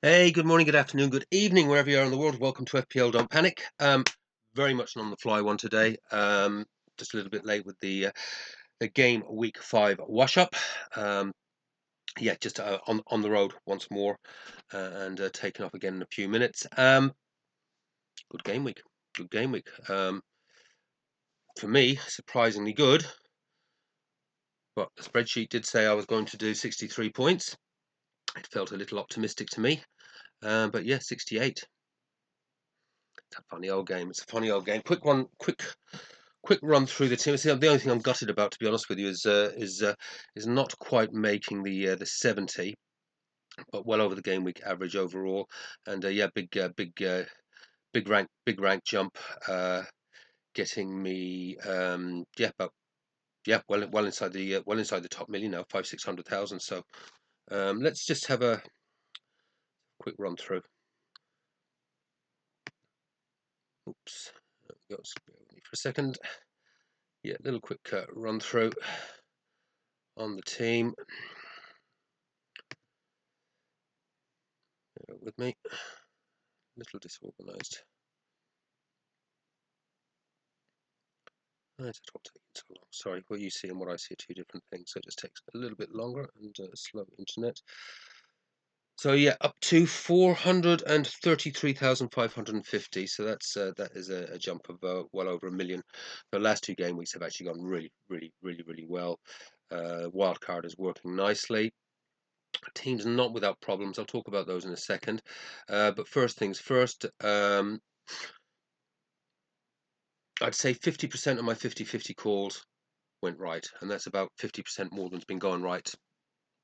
Hey, good morning, good afternoon, good evening, wherever you are in the world. Welcome to FPL Don't Panic. Very much an on the fly one today. Just a little bit late with the game week 5 wash up. Yeah, just on the road once more and taking off again in a few minutes. Good game week. Good game week. For me, surprisingly good. But the spreadsheet did say I was going to do 63 points. It felt a little optimistic to me. But yeah, 68. It's a funny old game. It's a funny old game. Quick run through the team. See, the only thing I'm gutted about, to be honest with you, is not quite making the 70, but well over the game week average overall. And yeah, big rank jump, getting me yeah, about yeah, well inside the top million now, 500,000 600,000. So let's just have a quick run through. Oops, there we go. Bear with me for a second. Yeah, little quick run through on the team. Bear with me. A little disorganised. Why is it all taking so long? Sorry, what you see and what I see are two different things, so it just takes a little bit longer and slow internet. So yeah, up to 433,550. So that is a jump of well over a million. The last two game weeks have actually gone really well. Wildcard is working nicely. Team's not without problems. I'll talk about those in a second. But first things first. I'd say 50% of my 50-50 calls went right, and that's about 50% more than's been going right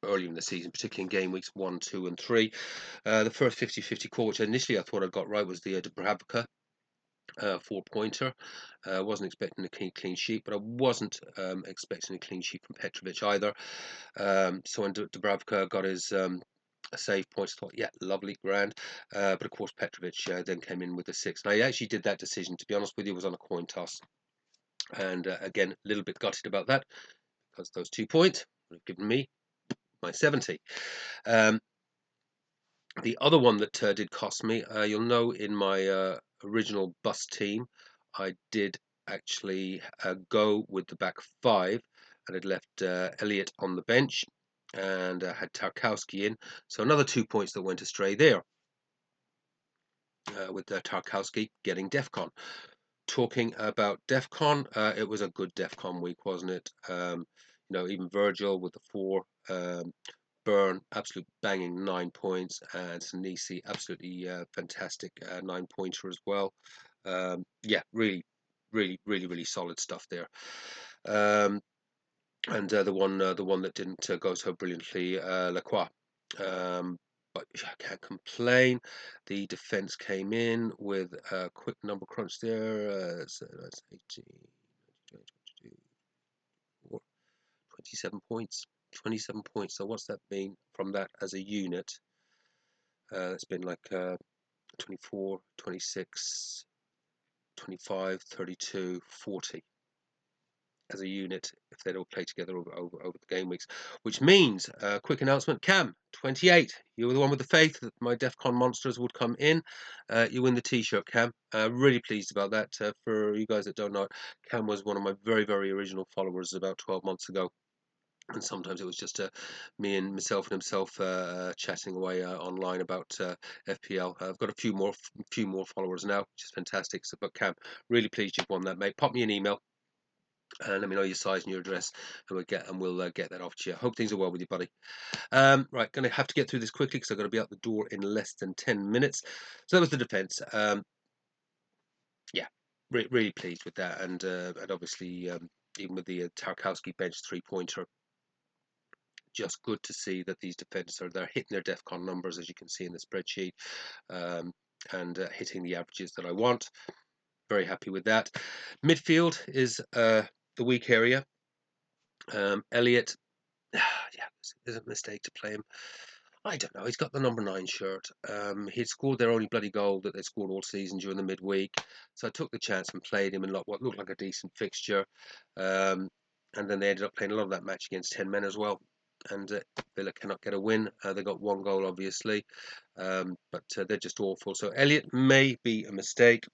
earlier in the season, particularly in game weeks 1, 2, and 3. The first 50-50 call, which initially I thought I got right, was the Dubravka 4-pointer. I wasn't expecting a clean sheet, but I wasn't expecting a clean sheet from Petrovic either. So when Dubravka got his a save points, I thought, yeah, lovely, grand. But of course, Petrovic then came in with the 6. And I actually did that decision, to be honest with you, was on a coin toss. And again, a little bit gutted about that, because those 2 points would have given me my 70. The other one that did cost me, you'll know in my original bus team, I did actually go with the back 5 and had left Elliott on the bench and had Tarkowski in. So another 2 points that went astray there with Tarkowski getting DEFCON. Talking about DEFCON, it was a good DEFCON week, wasn't it? Even Virgil with the 4, Burn, absolute banging 9 points, and Sinisi, absolutely fantastic 9-pointer as well. Yeah, really solid stuff there. And the one that didn't go so brilliantly, Lacroix. But I can't complain. The defense came in with a quick number crunch there. So that's 18, 27 points. 27 points. So what's that mean from that as a unit? It's been like 24, 26, 25, 32, 40 as a unit if they'd all play together over the game weeks. Which means, quick announcement, Cam, 28. You were the one with the faith that my DEFCON monsters would come in. You win the t-shirt, Cam. Really pleased about that. For you guys that don't know it, Cam was one of my very original followers about 12 months ago. And sometimes it was just me and myself and himself chatting away online about FPL. I've got a few more followers now, which is fantastic. So, but Cam, really pleased you've won that, mate. Pop me an email and let me know your size and your address, and we'll get that off to you. Hope things are well with you, buddy. Right, going to have to get through this quickly because I've got to be out the door in less than 10 minutes. So that was the defence. Yeah, really pleased with that, and obviously even with the Tarkowski bench 3-pointer. Just good to see that these defenders they're hitting their DEFCON numbers, as you can see in the spreadsheet, and hitting the averages that I want. Very happy with that. Midfield is the weak area. Elliott, yeah, there's a mistake to play him. I don't know. He's got the number 9 shirt. He'd scored their only bloody goal that they scored all season during the midweek. So I took the chance and played him in what looked like a decent fixture. And then they ended up playing a lot of that match against 10 men as well. and Villa cannot get a win. They got one goal, obviously, but they're just awful. So Elliott may be a mistake.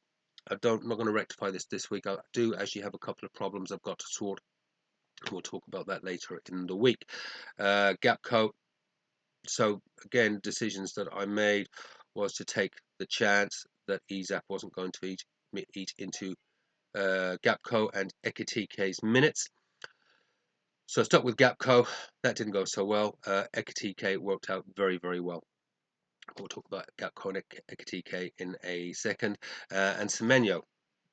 I'm not going to rectify this week. I do actually have a couple of problems I've got to sort. We'll talk about that later in the week. Gapco. So again, decisions that I made was to take the chance that Izak wasn't going to eat into Gapco and Ekitike's minutes. So I stuck with Gapco. That didn't go so well. Ekitike worked out very, very well. We'll talk about Gapco and Ekitike in a second. And Semenyo.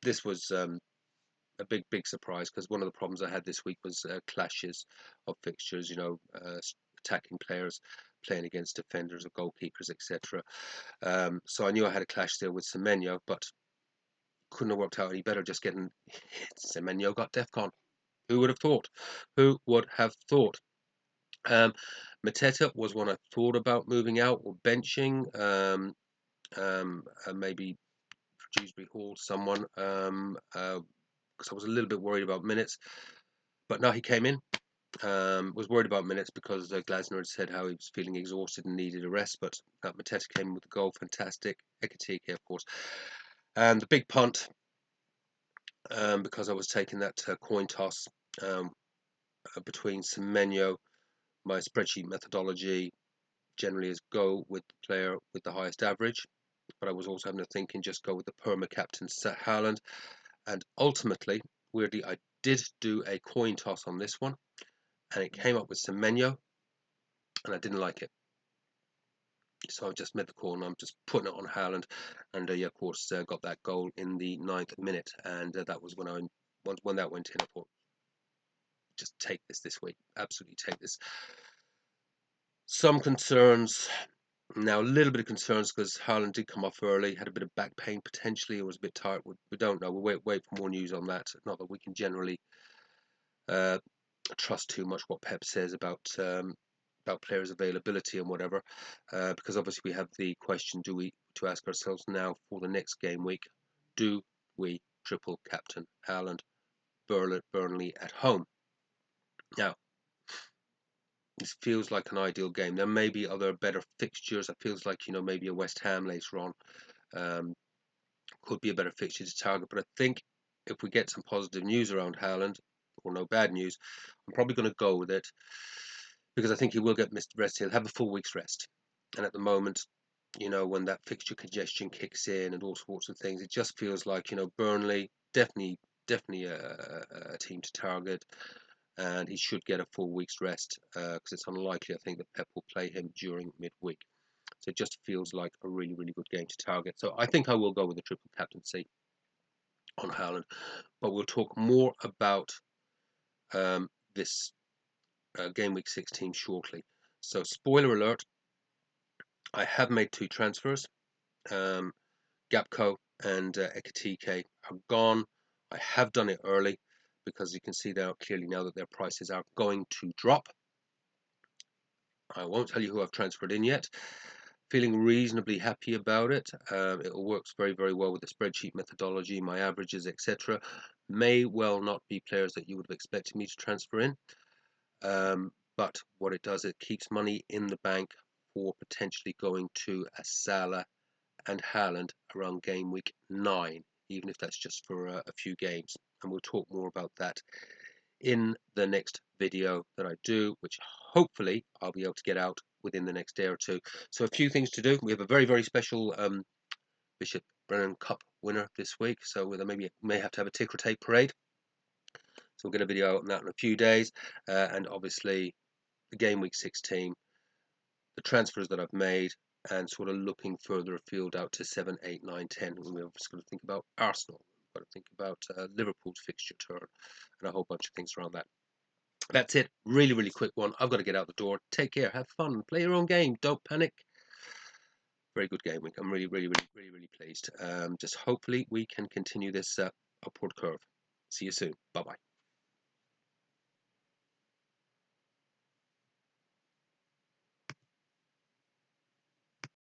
This was a big surprise, because one of the problems I had this week was clashes of fixtures, attacking players playing against defenders or goalkeepers, etc. So I knew I had a clash there with Semenyo, but couldn't have worked out any better just getting Semenyo got DEFCON. Who would have thought? Who would have thought? Mateta was one I thought about moving out or benching. Maybe Dewsbury Hall, someone, because I was a little bit worried about minutes. But now he came in. Was worried about minutes because Glasner had said how he was feeling exhausted and needed a rest, but Mateta came in with the goal, fantastic. Ekitike, of course. And the big punt, because I was taking that coin toss between Semenyo. My spreadsheet methodology generally is go with the player with the highest average, but I was also having to think and just go with the perma captain Haaland. And ultimately, weirdly, I did do a coin toss on this one, and it came up with Semenyo, and I didn't like it. So I just made the call, and I'm just putting it on Haaland, and yeah, of course, got that goal in the 9th minute, and that was when that went in, I thought, just take this week, absolutely take this. Some concerns. Now, a little bit of concerns because Haaland did come off early, had a bit of back pain potentially, or was a bit tired. We don't know. We'll wait for more news on that. Not that we can generally trust too much what Pep says about players' availability and whatever, because obviously we have the question: to ask ourselves now for the next game week? Do we triple captain Haaland, Burnley at home? Now, this feels like an ideal game. There may be other better fixtures. It feels like maybe a West Ham later on. Could be a better fixture to target, but I think if we get some positive news around Haaland, or no bad news, I'm probably going to go with it, because I think he will get missed rest. He'll have a full week's rest, and at the moment, when that fixture congestion kicks in and all sorts of things, it just feels like Burnley definitely a team to target, and he should get a full week's rest, because it's unlikely, I think, that Pep will play him during midweek. So it just feels like a really good game to target. So I think I will go with the triple captaincy on Haaland, but we'll talk more about this game week 16 shortly. So spoiler alert, I have made 2 transfers. Gapco and Ekitike are gone. I have done it early because you can see there clearly now that their prices are going to drop. I won't tell you who I've transferred in yet. Feeling reasonably happy about it. It works very well with the spreadsheet methodology, my averages, etc. May well not be players that you would have expected me to transfer in, but what it does, it keeps money in the bank for potentially going to a Salah and Haaland around game week 9, even if that's just for a few games. And we'll talk more about that in the next video that I do, which hopefully I'll be able to get out within the next day or two. So a few things to do. We have a very special Bishop Brennan Cup winner this week, so we may have to have a ticker tape parade. So we'll get a video on that in a few days, and obviously the game week 16, the transfers that I've made, and sort of looking further afield out to 7, 8, 9, 10. We're obviously going to think about Arsenal. We've got to think about Liverpool's fixture turn, and a whole bunch of things around that. That's it. Really quick one. I've got to get out the door. Take care. Have fun. Play your own game. Don't panic. Very good game week. I'm really pleased. Just hopefully we can continue this upward curve. See you soon. Bye bye.